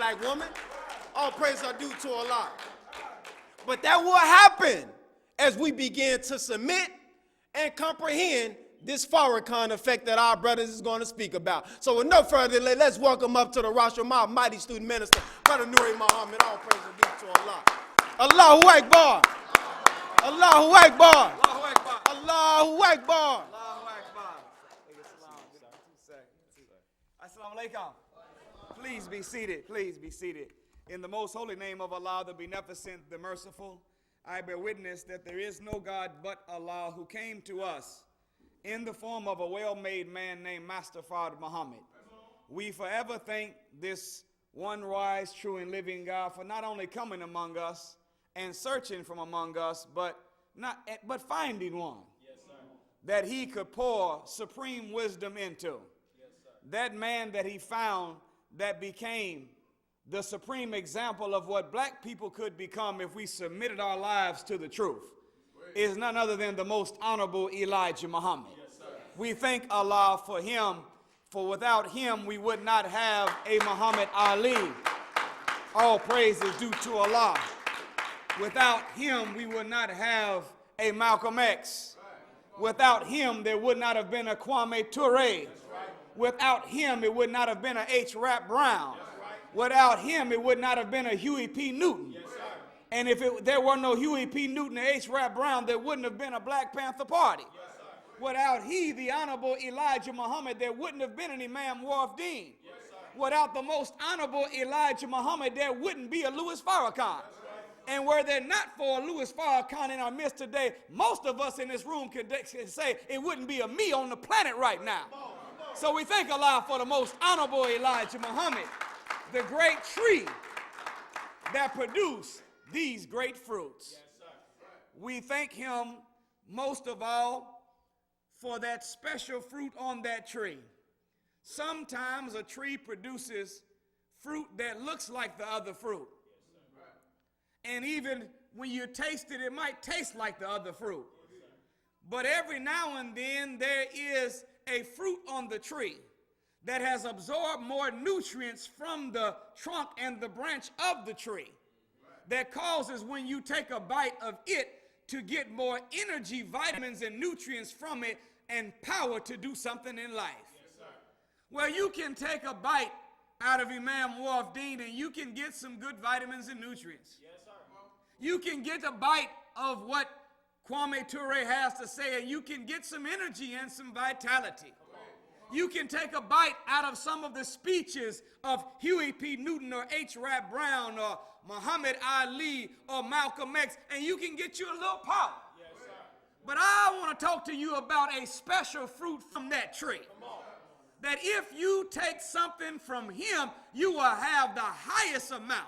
black woman. All praise are due to Allah. But that will happen as we begin to submit and comprehend this Farrakhan effect that our brothers is going to speak about. So with no further delay, let's welcome up to the rostrum my mighty student minister, Brother Nuri Muhammad. All praise are due to Allah. Allahu Akbar. Allahu Akbar. Allahu Akbar. Allahu Akbar. Assalamu alaikum. Please be seated. Please be seated. In the most holy name of Allah, the beneficent, the merciful, I bear witness that there is no God but Allah, who came to us in the form of a well-made man named Master Farrakhan Muhammad. We forever thank this one wise, true, and living God for not only coming among us and searching from among us, but finding one that he could pour supreme wisdom into. That man that he found that became the supreme example of what black people could become if we submitted our lives to the truth is none other than the most honorable Elijah Muhammad. We thank Allah for him, for without him we would not have a Muhammad Ali. All praise is due to Allah. Without him we would not have a Malcolm X. Without him there would not have been a Kwame Ture. Without him it would not have been a H. Rap Brown. Without him, it would not have been a Huey P. Newton. Yes, and if there were no Huey P. Newton or H. Rap Brown, there wouldn't have been a Black Panther Party. Yes, without he, the Honorable Elijah Muhammad, there wouldn't have been an Imam Wharf-Deen. Yes, without the most Honorable Elijah Muhammad, there wouldn't be a Louis Farrakhan. Right. And were there not for a Louis Farrakhan in our midst today, most of us in this room can say it wouldn't be a me on the planet right now. So we thank Allah for the most Honorable Elijah Muhammad, the great tree that produced these great fruits. Yes, we thank him most of all for that special fruit on that tree. Sometimes a tree produces fruit that looks like the other fruit. Yes, and even when you taste it, it might taste like the other fruit. Yes, but every now and then there is a fruit on the tree that has absorbed more nutrients from the trunk and the branch of the tree that causes when you take a bite of it to get more energy, vitamins, and nutrients from it and power to do something in life. Yes, well, you can take a bite out of Imam Wharf-Deen and you can get some good vitamins and nutrients. Yes, sir. You can get a bite of what Kwame Ture has to say and you can get some energy and some vitality. You can take a bite out of some of the speeches of Huey P. Newton or H. Rap Brown or Muhammad Ali or Malcolm X, and you can get you a little power. Yes, sir. But I want to talk to you about a special fruit from that tree. That if you take something from him, you will have the highest amount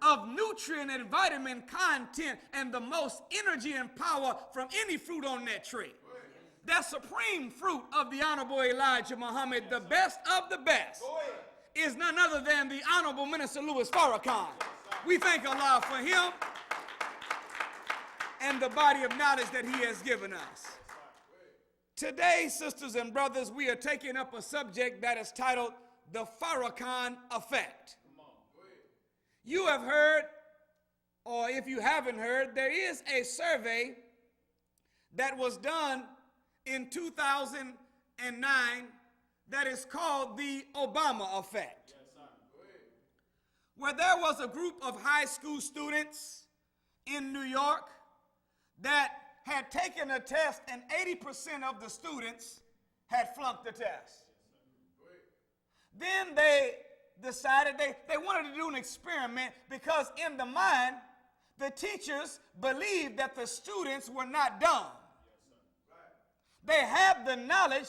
of nutrient and vitamin content and the most energy and power from any fruit on that tree. That supreme fruit of the Honorable Elijah Muhammad, the best of the best, is none other than the Honorable Minister Louis Farrakhan. We thank Allah for him and the body of knowledge that he has given us. Today, sisters and brothers, we are taking up a subject that is titled The Farrakhan Effect. You have heard, or if you haven't heard, there is a survey that was done in 2009 that is called the Obama effect, where there was a group of high school students in New York that had taken a test and 80% of the students had flunked the test. Then they decided they wanted to do an experiment because in the mind, the teachers believed that the students were not dumb. They had the knowledge,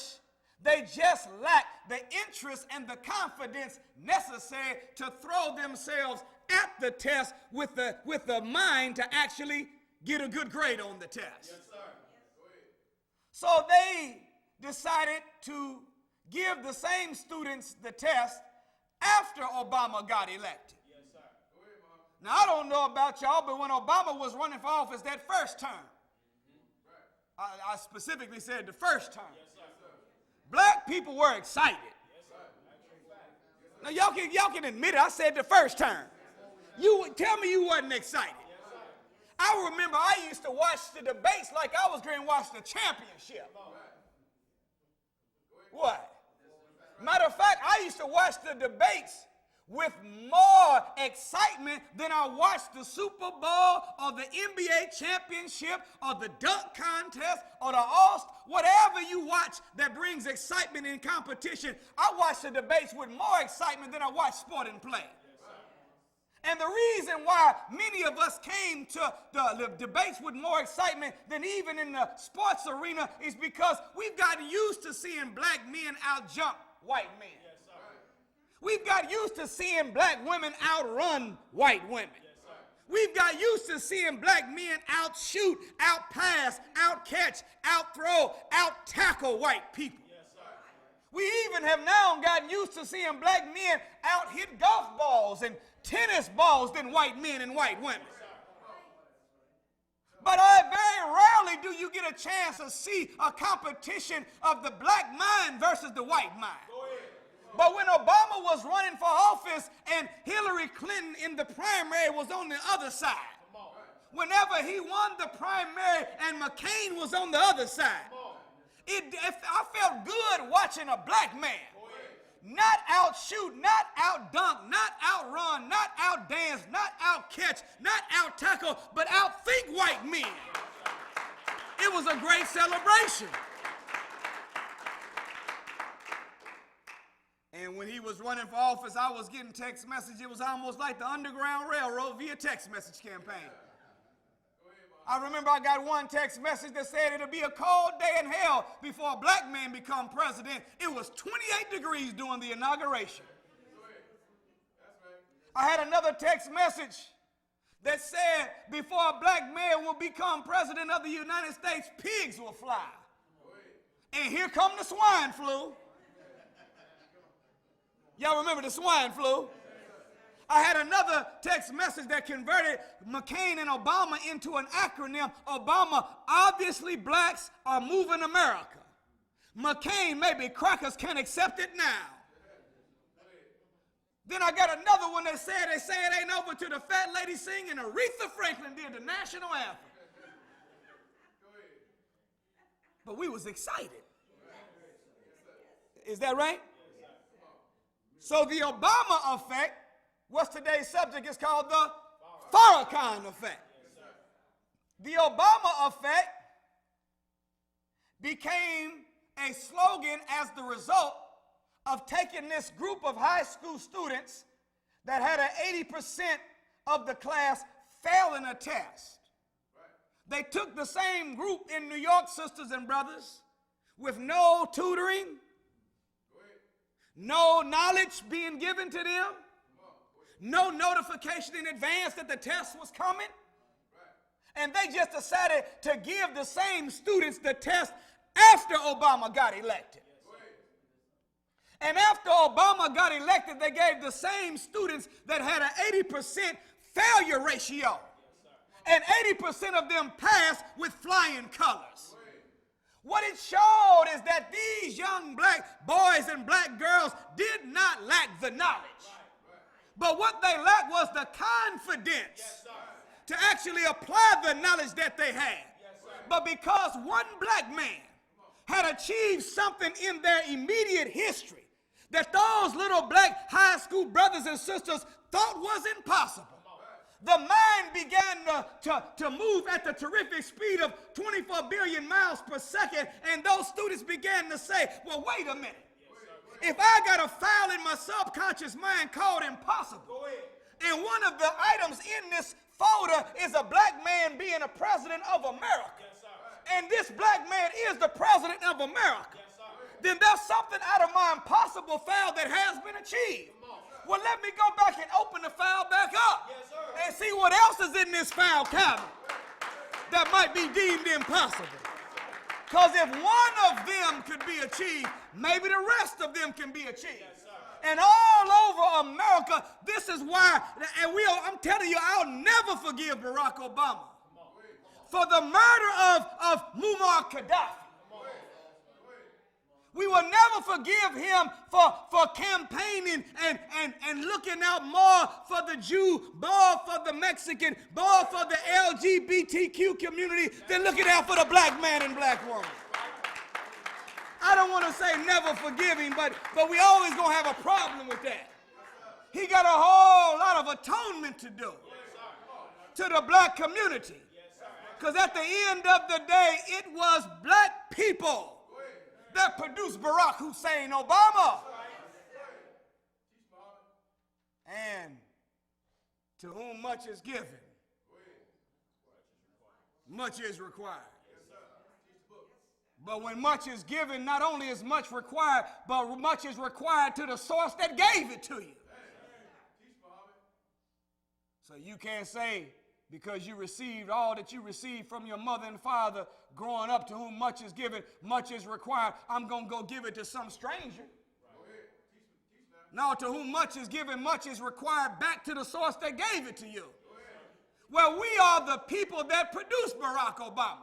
they just lacked the interest and the confidence necessary to throw themselves at the test with the mind to actually get a good grade on the test. Yes, sir. So they decided to give the same students the test after Obama got elected. Yes, sir. Now, I don't know about y'all, but when Obama was running for office that first term, I specifically said the first term. Yes, black people were excited. Yes, Now y'all can admit it. I said the first time. You tell me you wasn't excited. I remember I used to watch the debates like I was going to watch the championship. What? Matter of fact, I used to watch the debates with more excitement than I watched the Super Bowl or the NBA championship or the dunk contest or the All-Star. Whatever you watch that brings excitement in competition, I watch the debates with more excitement than I watch sport and play. And the reason why many of us came to the debates with more excitement than even in the sports arena is because we've gotten used to seeing black men outjump white men. We've got used to seeing black women outrun white women. We've got used to seeing black men outshoot, outpass, outcatch, outthrow, out-tackle white people. We even have now gotten used to seeing black men out-hit golf balls and tennis balls than white men and white women. But very rarely do you get a chance to see a competition of the black mind versus the white mind. But when Obama was running for office and Hillary Clinton in the primary was on the other side, whenever he won the primary and McCain was on the other side, I felt good watching a black man not outshoot, not outdunk, not outrun, not outdance, not outcatch, not outtackle, but outthink white men. It was a great celebration. And when he was running for office, I was getting text messages. It was almost like the Underground Railroad via text message campaign. I remember I got one text message that said it'll be a cold day in hell before a black man become president. It was 28 degrees during the inauguration. I had another text message that said before a black man will become president of the United States, pigs will fly. And here come the swine flu. Y'all remember the swine flu? I had another text message that converted McCain and Obama into an acronym. Obama, obviously blacks are moving America. McCain, maybe crackers can accept it now. Then I got another one that said, they say it ain't over till the fat lady singing. Aretha Franklin did the national anthem. But we was excited. Is that right? So the Obama effect, what's today's subject, is called the Farrakhan effect. The Obama effect became a slogan as the result of taking this group of high school students that had an 80% of the class failing a test. They took the same group in New York, sisters and brothers, with no tutoring, no knowledge being given to them, no notification in advance that the test was coming. And they just decided to give the same students the test after Obama got elected. And after Obama got elected, they gave the same students that had an 80% failure ratio. And 80% of them passed with flying colors. What it showed is that these young black boys and black girls did not lack the knowledge. But what they lacked was the confidence to actually apply the knowledge that they had. But because one black man had achieved something in their immediate history that those little black high school brothers and sisters thought was impossible, the mind began to move at the terrific speed of 24 billion miles per second, and those students began to say, well, wait a minute. If I got a file in my subconscious mind called impossible, and one of the items in this folder is a black man being a president of America, and this black man is the president of America, then there's something out of my impossible file that has been achieved. Well, let me go back and open the file back up and see what else is in this file cabinet that might be deemed impossible. Because if one of them could be achieved, maybe the rest of them can be achieved. And all over America, this is why, and I'm telling you, I'll never forgive Barack Obama for the murder of Muammar Gaddafi. We will never forgive him for campaigning and looking out more for the Jew, more for the Mexican, more for the LGBTQ community than looking out for the black man and black woman. I don't want to say never forgive him, but we always going to have a problem with that. He got a whole lot of atonement to do to the black community. Because at the end of the day, it was black people that produced Barack Hussein Obama. And to whom much is given, much is required. But when much is given, not only is much required, but much is required to the source that gave it to you. So you can't say, because you received all that you received from your mother and father growing up, to whom much is given, much is required, I'm going to go give it to some stranger. No, to whom much is given, much is required back to the source that gave it to you. Well, we are the people that produced Barack Obama.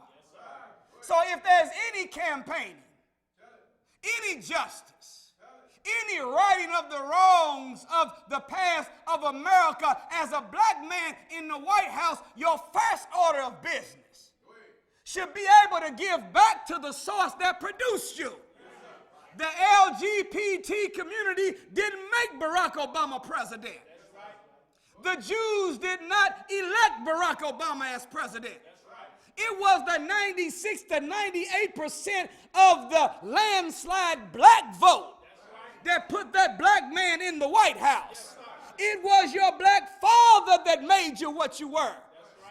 So if there's any campaigning, any justice, any righting of the wrongs of the past of America, as a black man in the White House, your first order of business should be able to give back to the source that produced you. The LGBT community didn't make Barack Obama president. The Jews did not elect Barack Obama as president. It was the 96 to 98% of the landslide black vote that put that black man in the White House. It was your black father that made you what you were.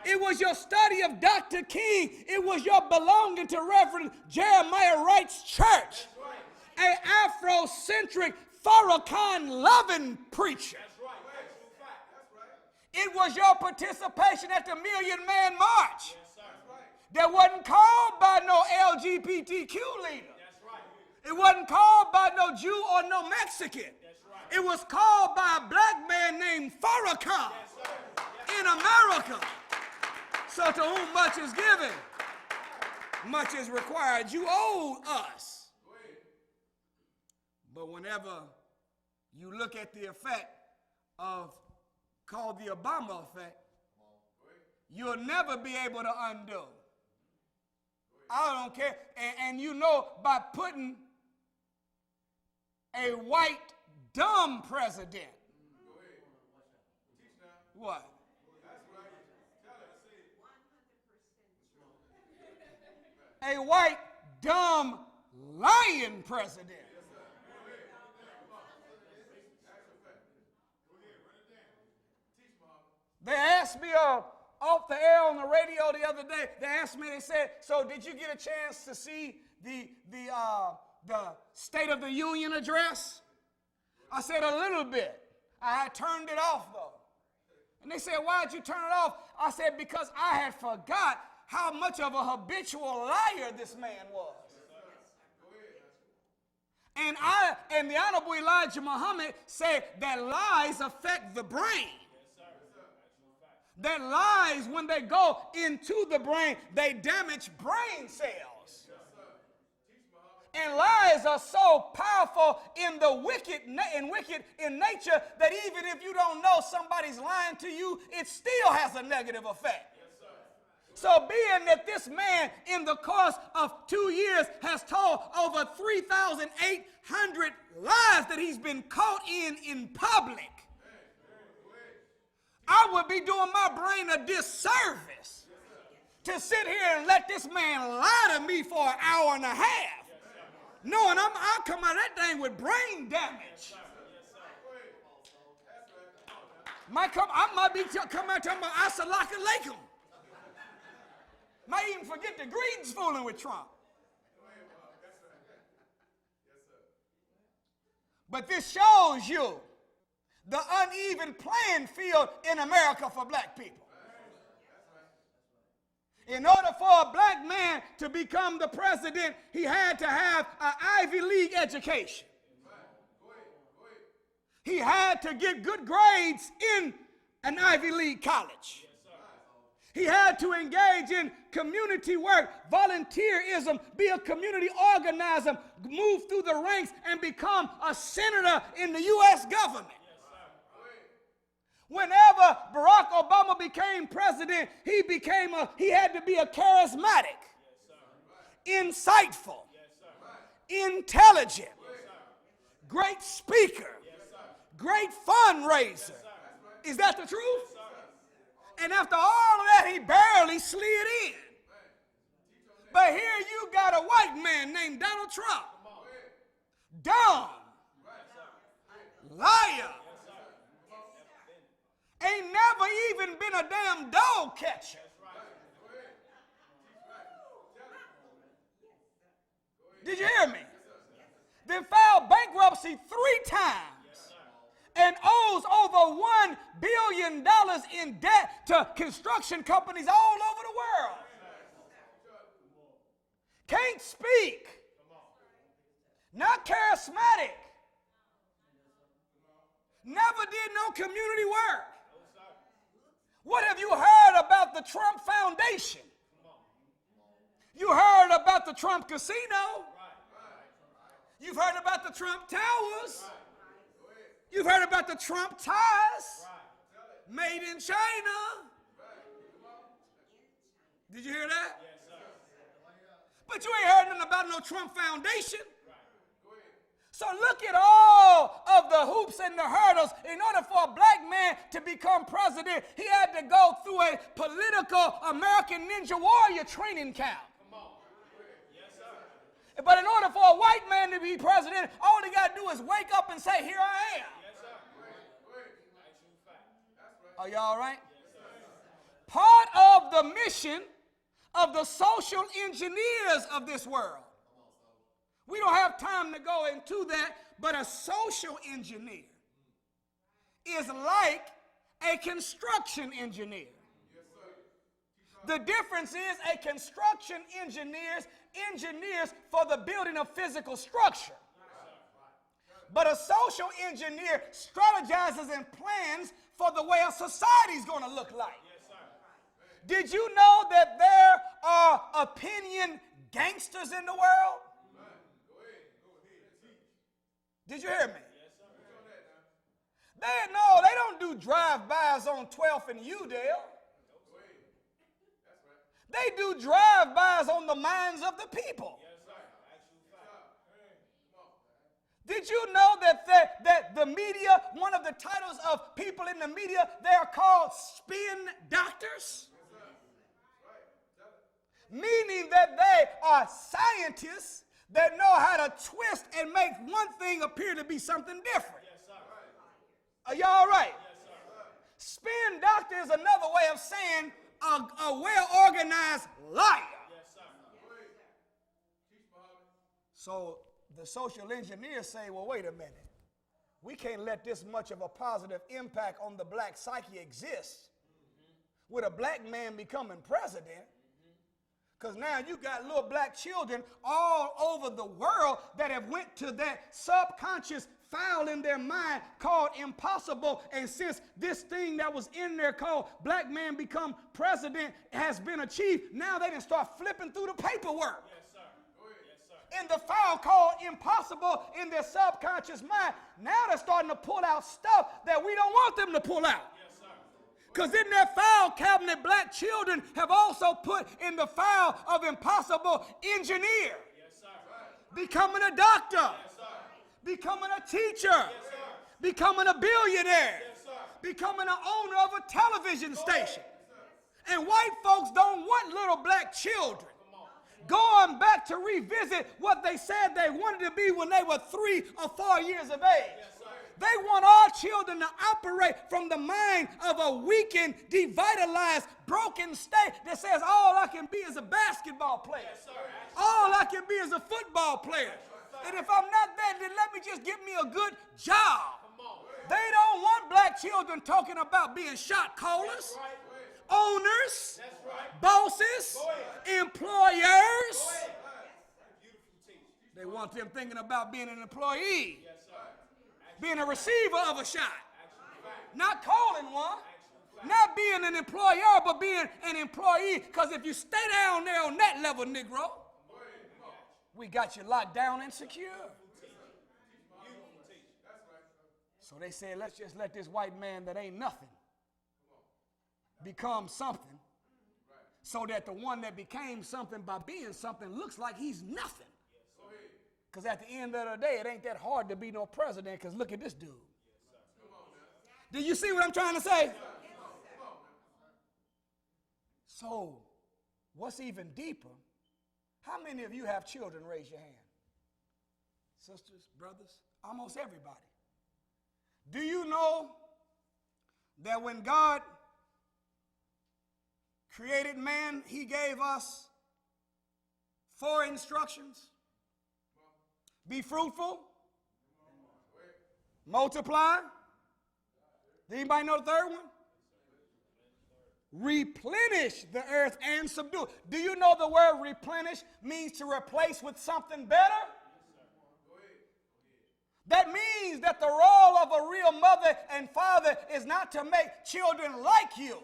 It was your study of Dr. King. It was your belonging to Reverend Jeremiah Wright's church. An Afrocentric, Farrakhan-loving preacher. It was your participation at the Million Man March that wasn't called by no LGBTQ leader. It wasn't called by no Jew or no Mexican. It was called by a black man named Farrakhan in America. So to whom much is given, much is required. You owe us. But whenever you look at the effect of, called the Obama effect, you'll never be able to undo. I don't care. And you know, by putting a white, dumb president. What? A white, dumb, lying president. They asked me off the air on the radio the other day, they asked me, they said, so did you get a chance to see the State of the Union address? I said, a little bit. I had turned it off, though. And they said, why did you turn it off? I said, because I had forgot how much of a habitual liar this man was. And the Honorable Elijah Muhammad said that lies affect the brain. That lies, when they go into the brain, they damage brain cells. And lies are so powerful in the wicked in nature that even if you don't know somebody's lying to you, it still has a negative effect. So being that this man in the course of 2 years has told over 3,800 lies that he's been caught in public, I would be doing my brain a disservice to sit here and let this man lie to me for an hour and a half, knowing I'll come out of that thing with brain damage. I might be coming out talking about Assalamu alaikum. Might even forget the Greens fooling with Trump. But this shows you the uneven playing field in America for black people. In order for a black man to become the president, he had to have an Ivy League education. He had to get good grades in an Ivy League college. He had to engage in community work, volunteerism, be a community organizer, move through the ranks, and become a senator in the U.S. government. Whenever Barack Obama became president, he had to be a charismatic, insightful, intelligent, great speaker, great fundraiser. Is that the truth? And after all of that, he barely slid in. But here you got a white man named Donald Trump. Dumb. Liar. Ain't never even been a damn dog catcher. Did you hear me? Then filed bankruptcy 3 times. And owes over $1 billion in debt to construction companies all over the world. Can't speak. Not charismatic. Never did no community work. What have you heard about the Trump Foundation? You heard about the Trump Casino. You've heard about the Trump Towers. You've heard about the Trump ties, made in China. Did you hear that? But you ain't heard nothing about no Trump Foundation. So look at all of the hoops and the hurdles. In order for a black man to become president, he had to go through a political American Ninja Warrior training camp. But in order for a white man to be president, all he got to do is wake up and say, here I am. Are y'all all right? Part of the mission of the social engineers of this world. We don't have time to go into that, but a social engineer is like a construction engineer. The difference is a construction engineers for the building of physical structure. But a social engineer strategizes and plans for the way a society is going to look like. Did you know that there are opinion gangsters in the world? Did you hear me? They don't do drive-bys on 12th and Udale. They do drive-bys on the minds of the people. Did you know that the media, one of the titles of people in the media, they are called spin doctors? Meaning that they are scientists that know how to twist and make one thing appear to be something different. Are y'all all right? Spin doctor is another way of saying a well-organized liar. So the social engineers say, well, wait a minute. We can't let this much of a positive impact on the black psyche exist with a black man becoming president. Because now you got little black children all over the world that have went to that subconscious file in their mind called impossible. And since this thing that was in there called black man become president has been achieved, now they can start flipping through the paperwork. In the file called impossible in their subconscious mind, now they're starting to pull out stuff that we don't want them to pull out. Because in their file cabinet, black children have also put in the file of impossible engineer, becoming a doctor, becoming a teacher, becoming a billionaire, becoming an owner of a television station. And white folks don't want little black children going back to revisit what they said they wanted to be when they were 3 or 4 years of age. They want our children to operate from the mind of a weakened, devitalized, broken state that says all I can be is a basketball player. All I can be is a football player. And if I'm not that, then let me just get me a good job. They don't want black children talking about being shot callers, owners, bosses, employers. They want them thinking about being an employee, being a receiver of a shot, not calling one, not being being an employer, but being an employee. Because if you stay down there on that level, Negro, we got you locked down and secure. So they said, let's just let this white man that ain't nothing become something, so that the one that became something by being something looks like he's nothing. Because at the end of the day, it ain't that hard to be no president, because look at this dude. Do you see what I'm trying to say? So, what's even deeper, how many of you have children? Raise your hand. Sisters, brothers, almost everybody. Do you know that when God created man, he gave us 4 instructions? Be fruitful, multiply. Does anybody know the third one? Replenish the earth and subdue it. Do you know the word replenish means to replace with something better? That means that the role of a real mother and father is not to make children like you.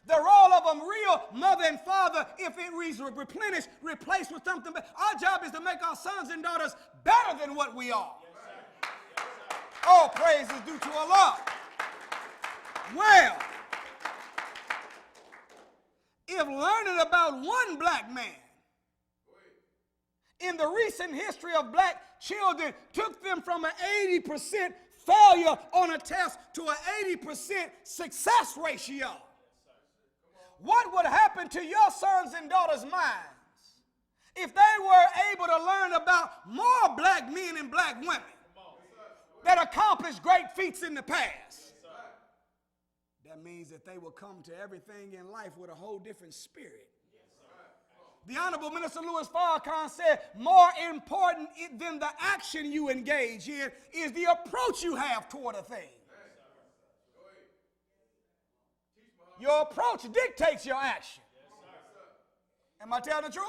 The role of a real mother and father, if it is replenished, replaced with something better. Our job is to make our sons and daughters better than what we are. All praise is due to Allah. Well, if learning about one black man in the recent history of black children took them from an 80% failure on a test to an 80% success ratio, what would happen to your sons and daughters' minds if they were able to learn about more black men and black women that accomplished great feats in the past? That means that they will come to everything in life with a whole different spirit. The Honorable Minister Louis Farrakhan said, more important than the action you engage in is the approach you have toward a thing. Your approach dictates your action. Am I telling the truth?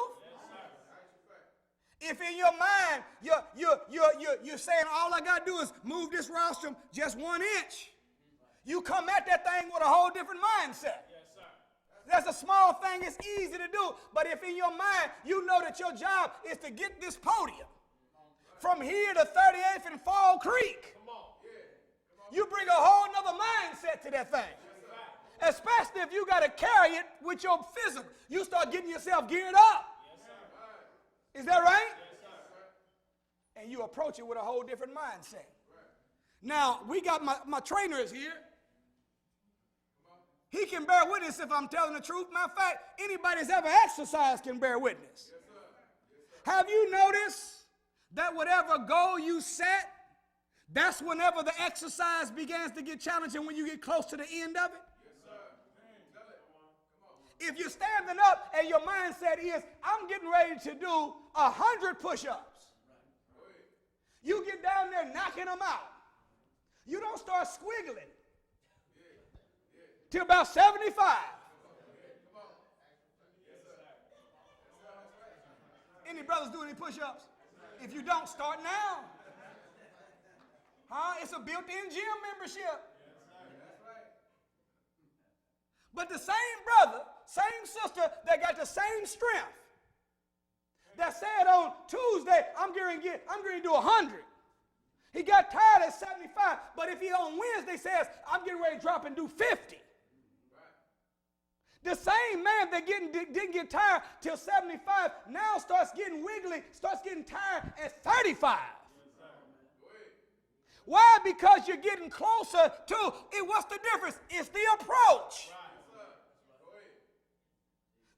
If in your mind you're saying all I got to do is move this rostrum just 1 inch, you come at that thing with a whole different mindset. That's a small thing, it's easy to do, but if in your mind you know that your job is to get this podium from here to 38th and Fall Creek, you bring a whole nother mindset to that thing. Especially if you got to carry it with your physical. You start getting yourself geared up. Is that right? And you approach it with a whole different mindset. Now, we got my trainer is here. He can bear witness if I'm telling the truth. Matter of fact, anybody that's ever exercised can bear witness. Have you noticed that whatever goal you set, that's whenever the exercise begins to get challenging, when you get close to the end of it? If you're standing up and your mindset is, I'm getting ready to do 100 push-ups, you get down there knocking them out. You don't start squiggling till about 75. Any brothers do any push-ups? If you don't, start now. It's a built-in gym membership. But the same brother, same sister that got the same strength, that said on Tuesday, I'm going to do 100. He got tired at 75, but if he on Wednesday says, I'm getting ready to drop and do 50. The same man that didn't get tired till 75 now starts getting wiggly, starts getting tired at 35. Why? Because you're getting closer to it. What's the difference? It's the approach.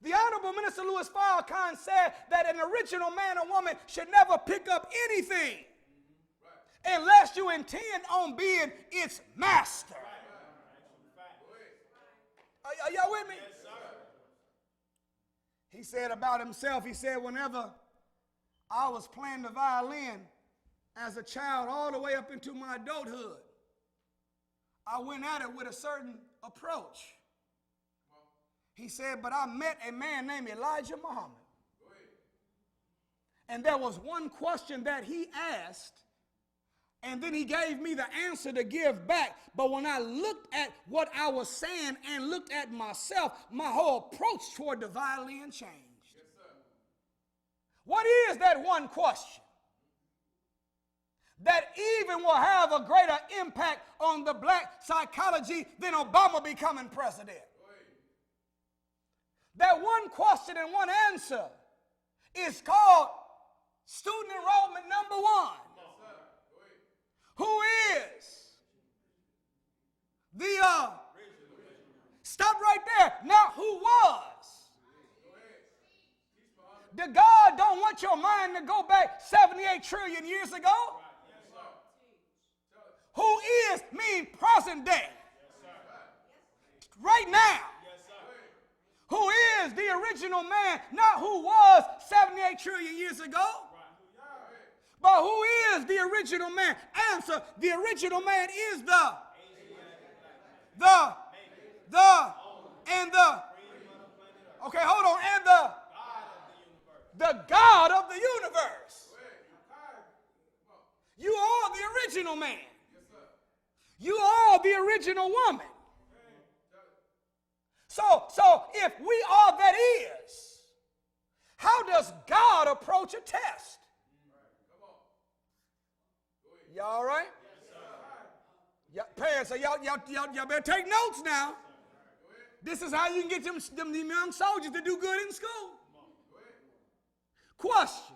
The Honorable Minister Louis Farrakhan said that an original man or woman should never pick up anything unless you intend on being its master. Are y'all with me? He said about himself, he said, whenever I was playing the violin as a child all the way up into my adulthood, I went at it with a certain approach. He said, but I met a man named Elijah Muhammad. And there was one question that he asked, And then he gave me the answer to give back. But when I looked at what I was saying and looked at myself, my whole approach toward the violin changed. Yes, sir. What is that one question that even will have a greater impact on the black psychology than Obama becoming president? That one question and one answer is called student enrollment number one. Who is the, stop right there, not who was. The God don't want your mind to go back 78 trillion years ago. Who is mean present day. Right now. Who is the original man, not who was 78 trillion years ago. But who is the original man? Answer, the original man is and okay, hold on, and the God of the universe. You are the original man. You are the original woman. So if we are that is, how does God approach a test? Y'all all right? Yes, parents, so y'all better take notes now. This is how you can get them young soldiers to do good in school. Question.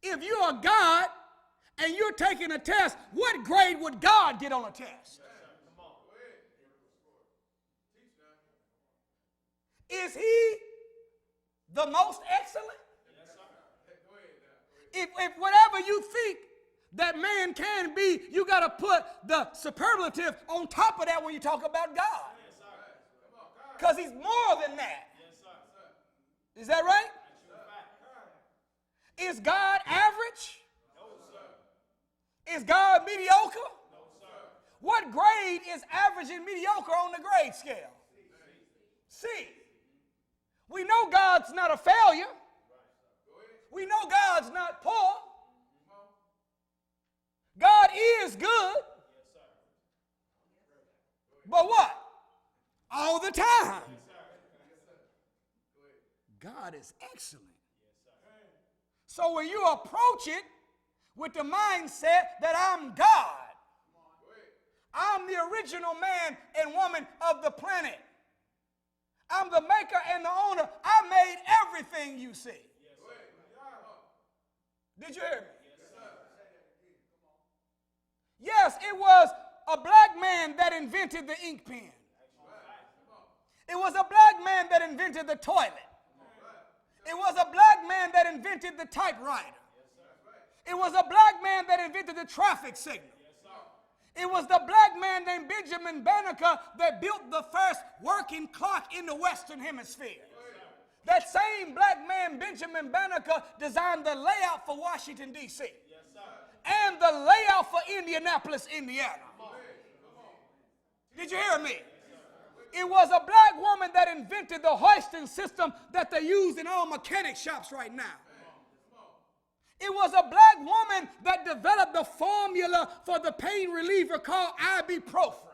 If you're a God and you're taking a test, what grade would God get on a test? Is he the most excellent? If whatever you think that man can be, you got to put the superlative on top of that when you talk about God. Because he's more than that. Is that right? Is God average? Is God mediocre? What grade is average and mediocre on the grade scale? C. We know God's not a failure. We know God's not poor. God is good. But what? All the time. God is excellent. So when you approach it with the mindset that I'm God, I'm the original man and woman of the planet. I'm the maker and the owner. I made everything you see. Did you hear me? Yes, it was a black man that invented the ink pen. It was a black man that invented the toilet. It was a black man that invented the typewriter. It was a black man that invented the traffic signal. It was the black man named Benjamin Banneker that built the first working clock in the Western Hemisphere. That same black man, Benjamin Banneker, designed the layout for Washington, D.C. and the layout for Indianapolis, Indiana. Did you hear me? It was a black woman that invented the hoisting system that they use in all mechanic shops right now. It was a black woman that developed the formula for the pain reliever called ibuprofen.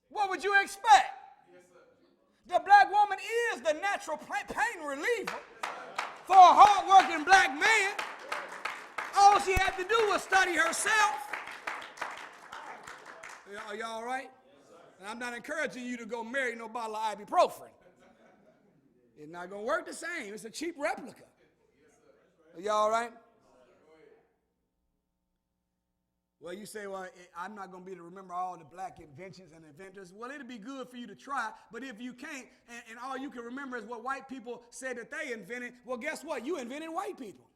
What would you expect? The black woman is the natural pain reliever for a hard-working black man. All she had to do was study herself. Are y'all all right? And I'm not encouraging you to go marry no bottle of ibuprofen. It's not going to work the same. It's a cheap replica. Are y'all all right? Well, you say, well, I'm not going to be able to remember all the black inventions and inventors. Well, it'll be good for you to try, but if you can't, and all you can remember is what white people said that they invented, well, guess what? You invented white people.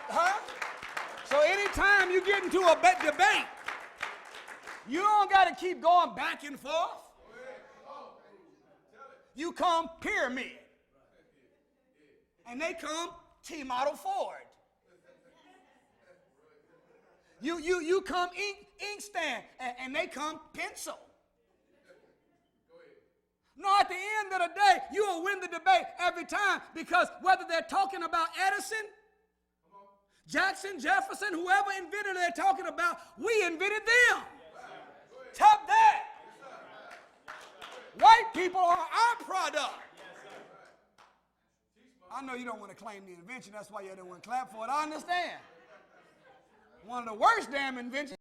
Huh? So anytime you get into a debate, you don't got to keep going back and forth. You come pyramid. And they come T-model Ford. You come inkstand, and they come pencil. No, at the end of the day, you will win the debate every time, because whether they're talking about Edison Jackson, Jefferson, whoever invented it, they're talking about, we invented them. Top that. White people are our product. I know you don't want to claim the invention. That's why you don't want to clap for it. I understand. One of the worst damn inventions